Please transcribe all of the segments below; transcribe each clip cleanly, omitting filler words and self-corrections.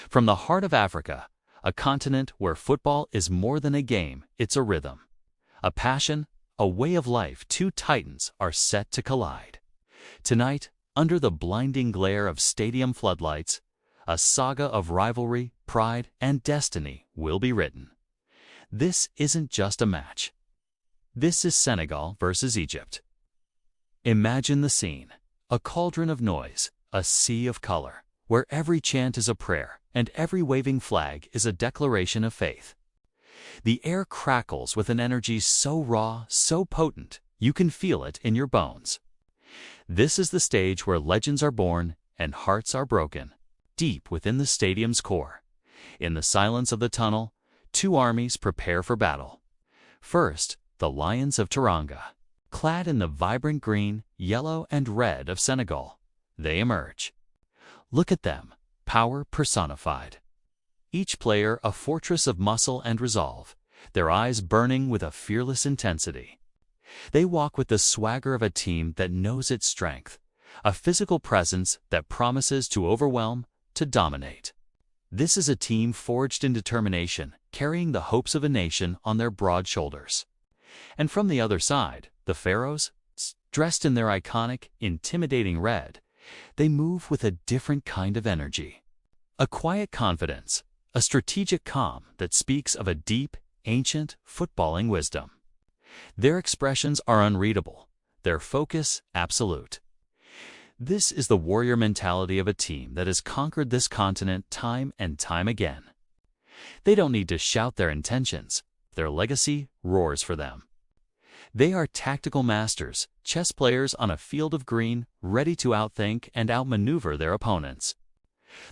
From the heart of Africa, a continent where football is more than a game, it's a rhythm. A passion, a way of life. Two titans are set to collide. Tonight, under the blinding glare of stadium floodlights, a saga of rivalry, pride, and destiny will be written. This isn't just a match. This is Senegal versus Egypt. Imagine the scene: a cauldron of noise, a sea of color, where every chant is a prayer and every waving flag is a declaration of faith. The air crackles with an energy so raw, so potent, you can feel it in your bones. This is the stage where legends are born and hearts are broken. Deep within the stadium's core, in the silence of the tunnel, two armies prepare for battle. First, the Lions of Teranga. Clad in the vibrant green, yellow, and red of Senegal, they emerge. Look at them, power personified. Each player a fortress of muscle and resolve, their eyes burning with a fearless intensity. They walk with the swagger of a team that knows its strength, a physical presence that promises to overwhelm, to dominate. This is a team forged in determination, carrying the hopes of a nation on their broad shoulders. And from the other side, the Pharaohs, dressed in their iconic, intimidating red, they move with a different kind of energy. A quiet confidence, a strategic calm that speaks of a deep, ancient, footballing wisdom. Their expressions are unreadable, their focus absolute. This is the warrior mentality of a team that has conquered this continent time and time again. They don't need to shout their intentions, their legacy roars for them. They are tactical masters, chess players on a field of green, ready to outthink and outmaneuver their opponents.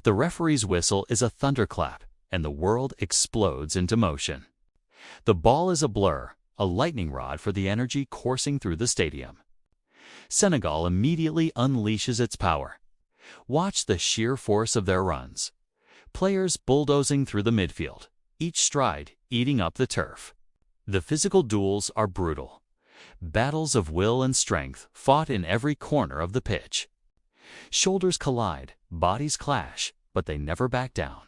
The referee's whistle is a thunderclap, and the world explodes into motion. The ball is a blur, a lightning rod for the energy coursing through the stadium. Senegal immediately unleashes its power. Watch the sheer force of their runs. Players bulldozing through the midfield, each stride eating up the turf. The physical duels are brutal. Battles of will and strength fought in every corner of the pitch. Shoulders collide, bodies clash, but they never back down.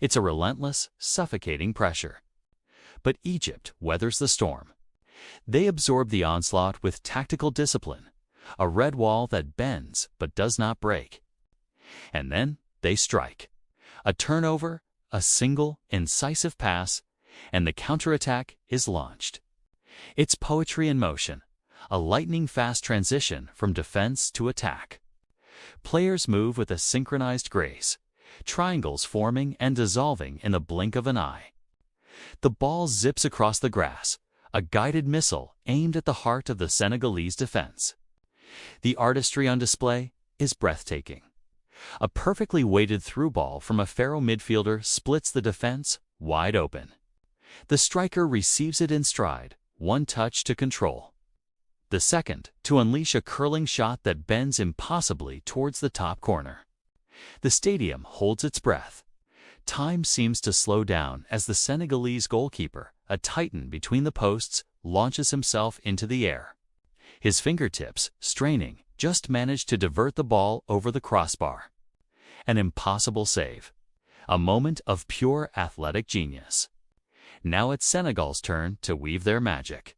It's a relentless, suffocating pressure. But Egypt weathers the storm. They absorb the onslaught with tactical discipline, a red wall that bends but does not break. And then they strike. A turnover, a single, incisive pass, and the counterattack is launched. It's poetry in motion, a lightning-fast transition from defense to attack. Players move with a synchronized grace, triangles forming and dissolving in the blink of an eye. The ball zips across the grass, a guided missile aimed at the heart of the Senegalese defense. The artistry on display is breathtaking. A perfectly weighted through ball from a Pharaoh midfielder splits the defense wide open. The striker receives it in stride, one touch to control. The second, to unleash a curling shot that bends impossibly towards the top corner. The stadium holds its breath. Time seems to slow down as the Senegalese goalkeeper, a titan between the posts, launches himself into the air. His fingertips, straining, just manage to divert the ball over the crossbar. An impossible save. A moment of pure athletic genius. Now it's Senegal's turn to weave their magic.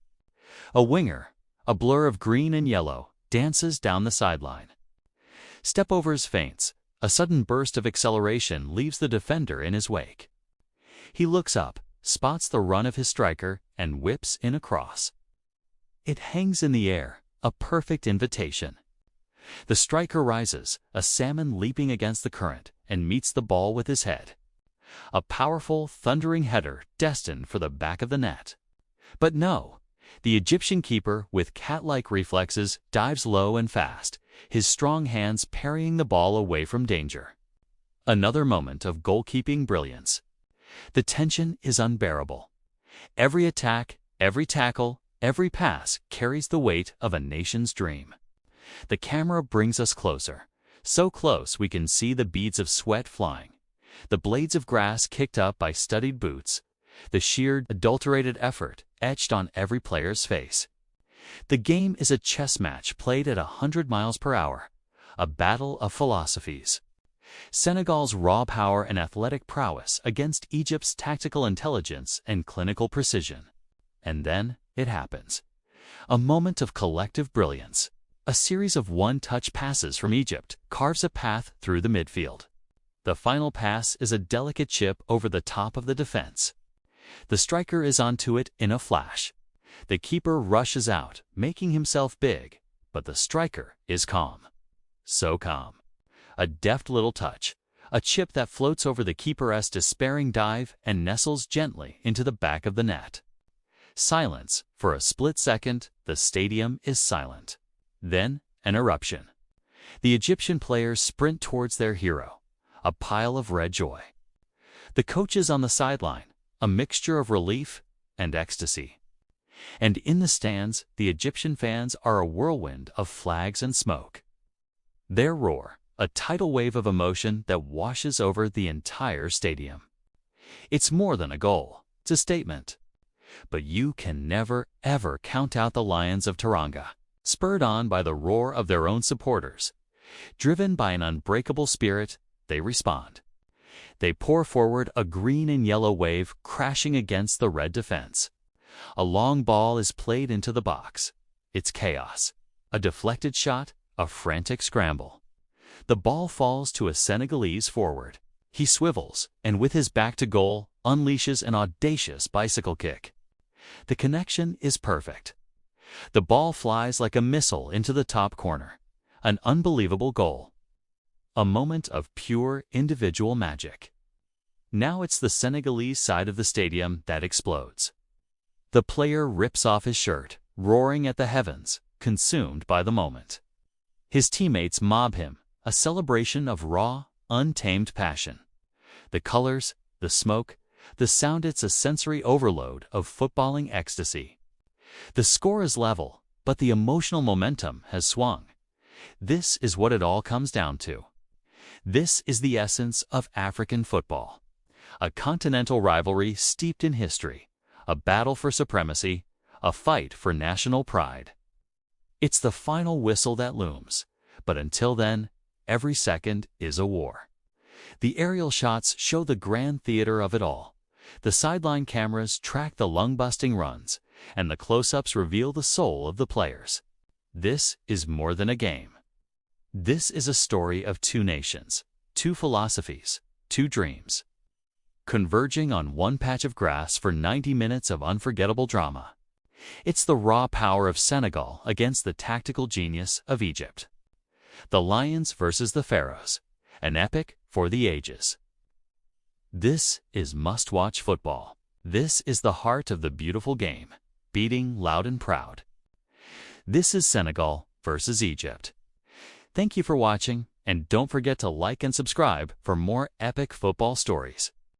A winger, a blur of green and yellow, dances down the sideline. Stepovers feints. A sudden burst of acceleration leaves the defender in his wake. He looks up, spots the run of his striker, and whips in a cross. It hangs in the air, a perfect invitation. The striker rises, a salmon leaping against the current, and meets the ball with his head. A powerful, thundering header destined for the back of the net. But no, the Egyptian keeper, with cat-like reflexes, dives low and fast, his strong hands parrying the ball away from danger. Another moment of goalkeeping brilliance. The tension is unbearable. Every attack, every tackle, every pass carries the weight of a nation's dream. The camera brings us closer, so close we can see the beads of sweat flying, the blades of grass kicked up by studied boots, the sheer, adulterated effort etched on every player's face. The game is a chess match played at 100 miles per hour, a battle of philosophies. Senegal's raw power and athletic prowess against Egypt's tactical intelligence and clinical precision. And then it happens. A moment of collective brilliance. A series of one-touch passes from Egypt carves a path through the midfield. The final pass is a delicate chip over the top of the defense. The striker is onto it in a flash. The keeper rushes out, making himself big, but the striker is calm. So calm. A deft little touch, a chip that floats over the keeper's despairing dive and nestles gently into the back of the net. Silence. For a split second, the stadium is silent. Then, an eruption. The Egyptian players sprint towards their hero, a pile of red joy. The coaches on the sideline, a mixture of relief and ecstasy. And in the stands, the Egyptian fans are a whirlwind of flags and smoke. Their roar, a tidal wave of emotion that washes over the entire stadium. It's more than a goal, it's a statement. But you can never, ever count out the Lions of Teranga, spurred on by the roar of their own supporters. Driven by an unbreakable spirit, they respond. They pour forward, a green and yellow wave crashing against the red defense. A long ball is played into the box. It's chaos. A deflected shot, a frantic scramble. The ball falls to a Senegalese forward. He swivels, and with his back to goal, unleashes an audacious bicycle kick. The connection is perfect. The ball flies like a missile into the top corner. An unbelievable goal. A moment of pure individual magic. Now it's the Senegalese side of the stadium that explodes. The player rips off his shirt, roaring at the heavens, consumed by the moment. His teammates mob him, a celebration of raw, untamed passion. The colors, the smoke, the sound, it's a sensory overload of footballing ecstasy. The score is level, but the emotional momentum has swung. This is what it all comes down to. This is the essence of African football. A continental rivalry steeped in history, a battle for supremacy, a fight for national pride. It's the final whistle that looms, but until then, every second is a war. The aerial shots show the grand theater of it all. The sideline cameras track the lung-busting runs, and the close-ups reveal the soul of the players. This is more than a game. This is a story of two nations, two philosophies, two dreams, converging on one patch of grass for 90 minutes of unforgettable drama. It's the raw power of Senegal against the tactical genius of Egypt. The Lions versus the Pharaohs, an epic for the ages. This is must-watch football. This is the heart of the beautiful game, beating loud and proud. This is Senegal versus Egypt. Thank you for watching, and don't forget to like and subscribe for more epic football stories.